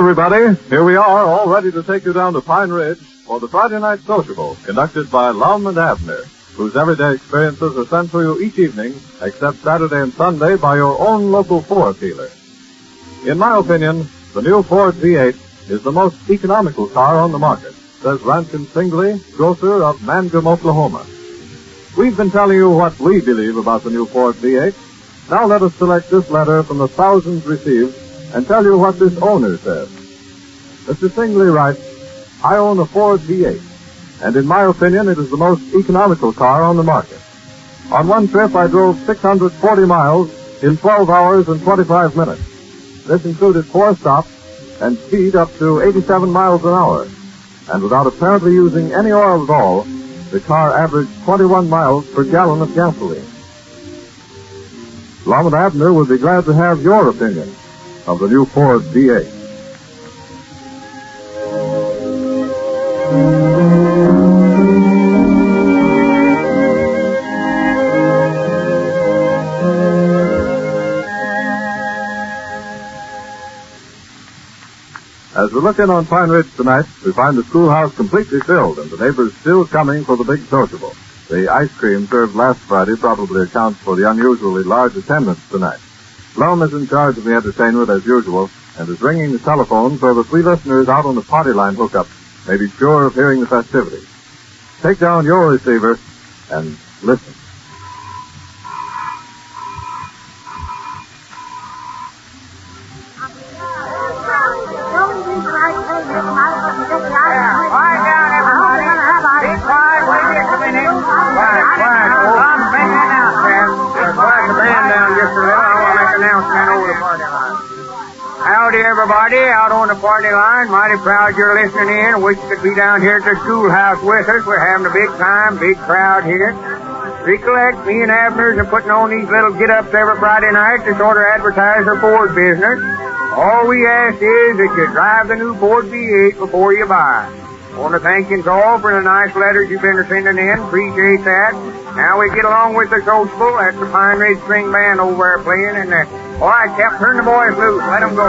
Everybody, here we are, all ready to take you down to Pine Ridge for the Friday Night Sociable, conducted by Lum and Abner, whose everyday experiences are sent to you each evening, except Saturday and Sunday, by your own local Ford dealer. In my opinion, the new Ford V8 is the most economical car on the market, says Rankin Singley, grocer of Mangum, Oklahoma. We've been telling you what we believe about the new Ford V8. Now let us select this letter from the thousands received and tell you what this owner says. Mr. Singley writes, I own a Ford V8, and in my opinion it is the most economical car on the market. On one trip I drove 640 miles in 12 hours and 25 minutes. This included 4 stops and speed up to 87 miles an hour. And without apparently using any oil at all, the car averaged 21 miles per gallon of gasoline. Lum and Abner would be glad to have your opinion of the new Ford V8. As we look in on Pine Ridge tonight, we find the schoolhouse completely filled and the neighbors still coming for the big sociable. The ice cream served last Friday probably accounts for the unusually large attendance tonight. Lum is in charge of the entertainment as usual and is ringing the telephone so that we listeners out on the party line hookup may be sure of hearing the festivities. Take down your receiver and listen. Howdy, everybody, out on the party line. Mighty proud you're listening in. Wish you could be down here at the schoolhouse with us. We're having a big time, big crowd here. Recollect, me and Abner's are putting on these little get-ups every Friday night to sort of advertise our Ford business. All we ask is that you drive the new Ford V8 before you buy. Want to thank you all for the nice letters you've been sending in. Appreciate that. Now we get along with the Sociable. That's the Pine Ridge String Band over there playing. And all right, Cap, turn the boys loose. Let them go.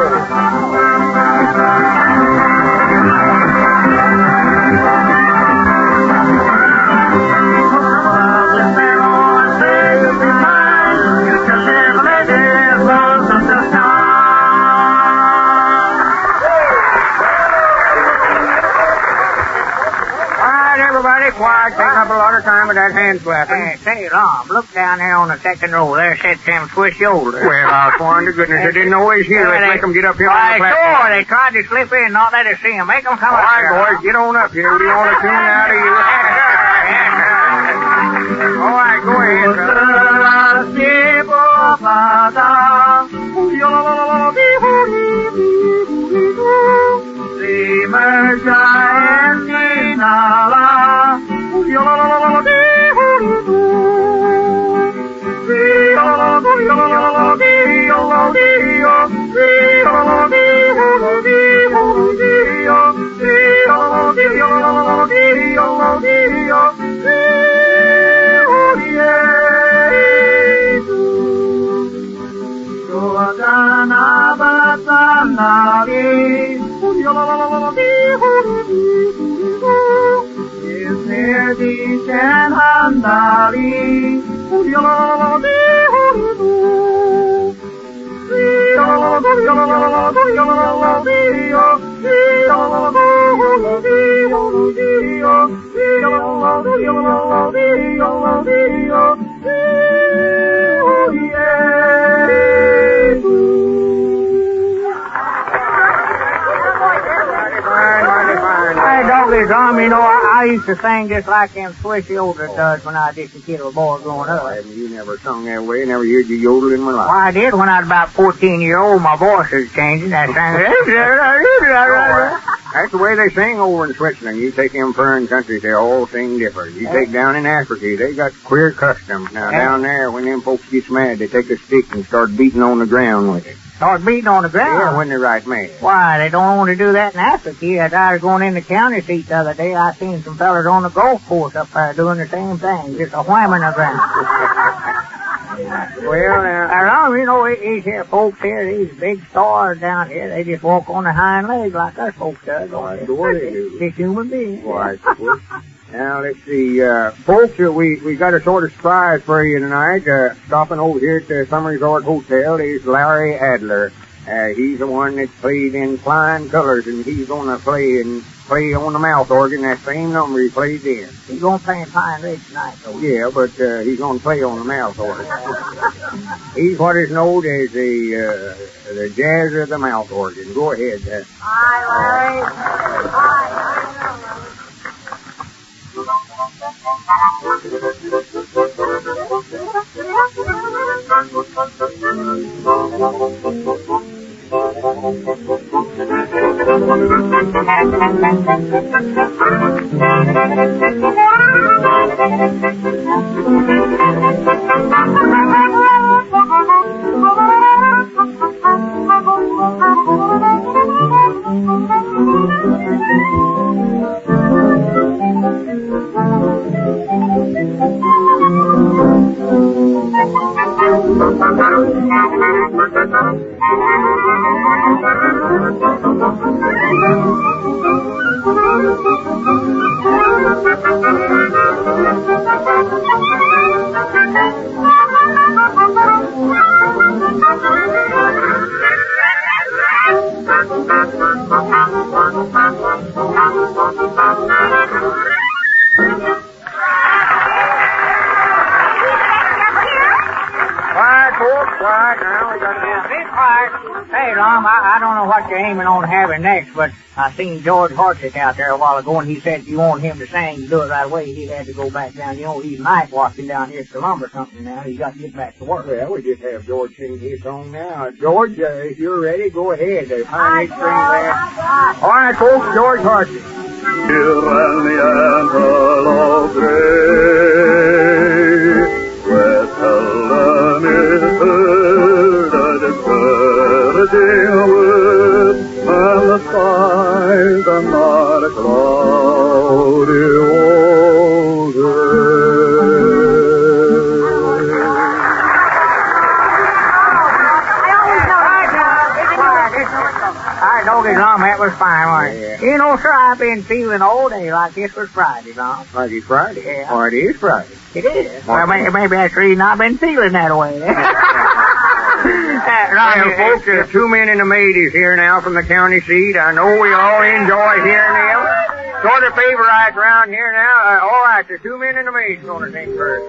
Quiet, taking up a lot of time with that hand slapping. Hey, say, Lum, look down there on the second row. There sits them Swiss shoulders. Well, I sworn to goodness, I didn't know he was here. Let's make them get up here on the platform. Sure, they tried to slip in, not let us see them. Make them come all up right, here. Boys, get on up here. We want a tune out of you. All right, go ahead, You know, I used to sing just like them Swiss shoulders does when I was just a kid or a boy growing up. You never sung that way. Never heard you yodel in my life. Well, I did when I was about 14 years old. My voice was changing. I sang. That's the way they sing over in Switzerland. You take them foreign countries, they all sing different. You take down in Africa, they got queer customs. Now, down there, when them folks gets mad, they take a stick and start beating on the ground with it. Start beating on the ground? Yeah, when they're right mad. Why, they don't want to do that in Africa. As I was going in the county seat the other day, I seen some fellas on the golf course up there doing the same thing, just a whamming the ground. Well, now, you know, these here folks here, these big stars down here, they just walk on their hind legs like us folks does. Why, sure they do. Just human beings. Why, sure. Now, let's see, folks, we got a sort of surprise for you tonight. Stopping over here at the Summer Resort Hotel is Larry Adler. He's the one that played in Flying Colors, and he's gonna play on the mouth organ, that same number he played in. He's gonna play in Pine Ridge tonight, though. Yeah, but he's gonna play on the mouth organ. He's what is known as the jazz of the mouth organ. Go ahead. Hi, Larry. Hi. Hey, Lum, I don't know what you're aiming on having next, but I seen George Hartsick out there a while ago, and he said if you want him to sing, you do it right away. He had to go back down. You know, he's night watching down here at the lumber company now. He's got to get back to work. Well, we just have George sing his song now. George, if you're ready, go ahead. All right, folks, George Hartsick. Here ran the antelope gray, where Helen is herded, skirting with, and the skies are not a cloudy old Lum, that was fine, wasn't it? You know, sir, I've been feeling all day like this was Friday, Lum. Like it's Friday? Yeah. Or it is Friday. It is. Well, maybe that's the reason I've been feeling that way. Well, folks, 2 men and a maid is here now from the county seat. I know we all enjoy hearing them. Sort of favorites around here now. All right, the 2 men and a maid's going to sing first.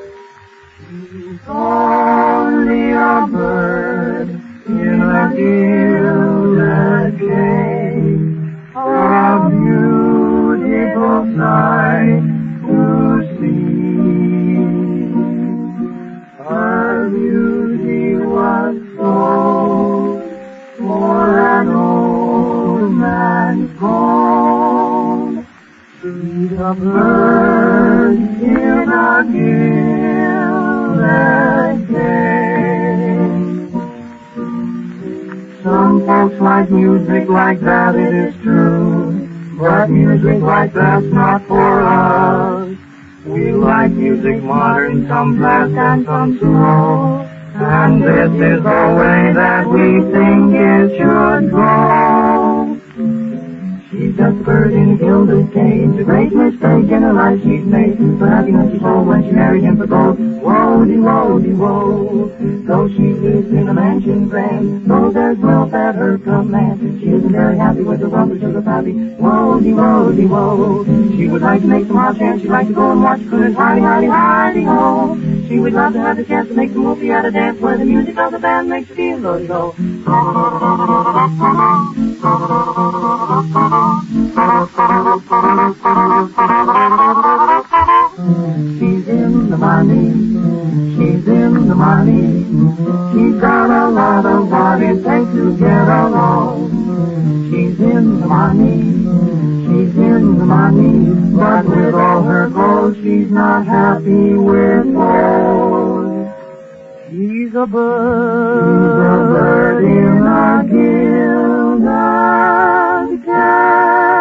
Only a bird in a gilded cage, a beautiful sight to see. Her beauty was sold for an old man's gold. See the bird in a gilded cage. Some folks like music like that, it is true, but music like that's not for us. We like music modern, some fast and some slow, and this is the way that we think it should go. She's just a bird in a gilded cage, a great mistake in her life she's made. For happiness she told when she married him for gold. Woe-de-woe-de-woe. Though she lives in a mansion grand, though there's wealth at her command, she isn't very happy with the rumble sugar pappy. Woe-de-woe-de-woe. She would like to make some hot chance, she'd like to go and watch good hidey-hidey-hidey-ho. She would love to have the chance to make some whoopee at a dance where the music of the band makes her feel go. She's in the money, she's in the the money. She's got a lot of what it takes to get along. She's in the money. She's in the money. But with all her clothes, she's not happy with clothes. She's a bird in a gilded cage.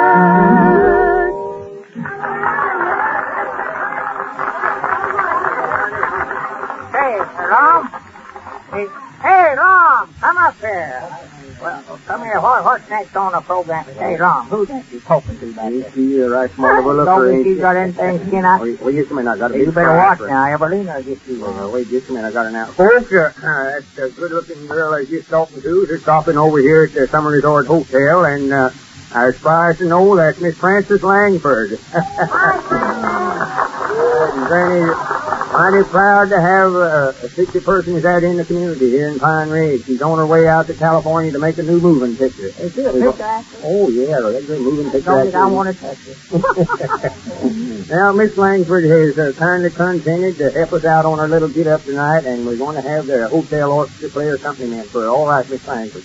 Hey, Lum. Hey, Lum, come up here. Well, come here. What's next on the program? Hey, Lum, who's that you talking to back there? You're right smart of a looker, Don't ain't think you? you got anything skin out? Well, just a minute, I got a You big better prize watch for- now. Evelina will get you. Wait just a minute, I got it now. Folks, that's a good-looking girl I was just talking to. They're stopping over here at the Summer Resort Hotel, and I was surprised to know that's Miss Frances Langford. Granny, mighty proud to have a 60 person is that in the community here in Pine Ridge. She's on her way out to California to make a new moving picture. Is she a picture actor? Oh, yeah, a regular moving picture Don't think I actor. want to touch it. Now, Miss Langford has kindly consented to help us out on our little get-up tonight, and we're going to have the hotel orchestra play her accompaniment for her. All right, Miss Langford.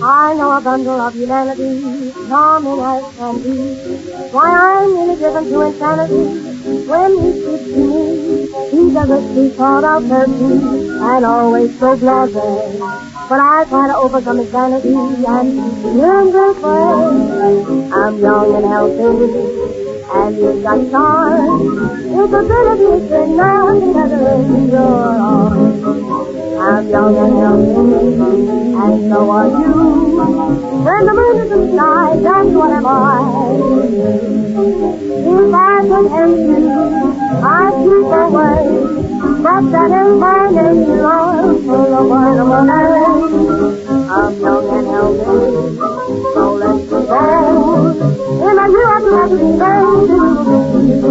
I know a bundle of humanity, charming as can be. Why, I'm really driven to insanity when he speaks to me. He doesn't speak sort of thirsty and always so blasé. But I try to overcome his vanity and learn this way. I'm young and healthy, and you've got charm. His ability is to know together in your arms. I'm young and healthy, and so are you. When the moon is in the sky, that's what am I. If I could hate you, I'd keep away. But that is my name, Lord, full of wonderful. I'm young and healthy, so let's go. Him and you have to be baby.